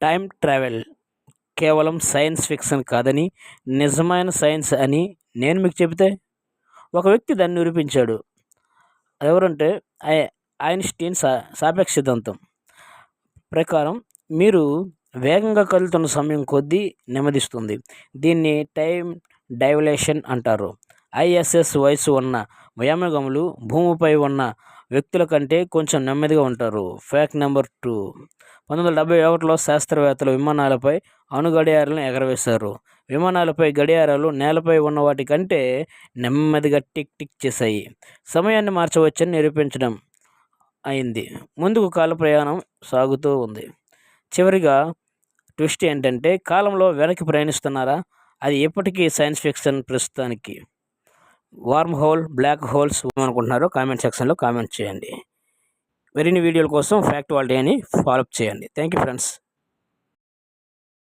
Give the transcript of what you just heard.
Time travel కేవలం science fiction కాదని నిజమైన సైన్స్ అని నేను మీకు చెబితే ఒక వ్యక్తి దాన్ని నిరూపించాడు. ఎవరంటే ఐన్స్టీన్ సాపేక్ష సిద్ధాంతం ప్రకారం మీరు వేగంగా కదులుతున్న సమయం కొద్దీ నెమ్మదిస్తుంది. దీన్ని టైం డైవలేషన్ అంటారు. ఐఎస్ఎస్ వయసు ఉన్న వ్యోమగాములు భూమిపై ఉన్న వ్యక్తుల కంటే కొంచెం నెమ్మదిగా ఉంటారు. Fact number 2. 1971లో శాస్త్రవేత్తలు విమానాలపై అణుగడియారాలను ఎగరవేశారు. విమానాలపై గడియారాలు నేలపై ఉన్న వాటి కంటే నెమ్మదిగా టిక్ టిక్ చేశాయి. సమయాన్ని మార్చవచ్చని నిరూపించడం అయింది. ముందుకు కాల ప్రయాణం సాగుతూ ఉంది. చివరిగా ట్విస్ట్ ఏంటంటే కాలంలో వెనక్కి ప్రయాణిస్తున్నారా? అది ఎప్పటికీ సైన్స్ ఫిక్షన్. ప్రస్తుతానికి వార్మ్ హోల్, బ్లాక్ హోల్స్ అనుకుంటున్నారో కామెంట్ సెక్షన్లో కామెంట్ చేయండి. మరిన్ని వీడియోల కోసం ఫ్యాక్ట్ వాల్టీ అని ఫాలో అప్ చేయండి. Thank you friends.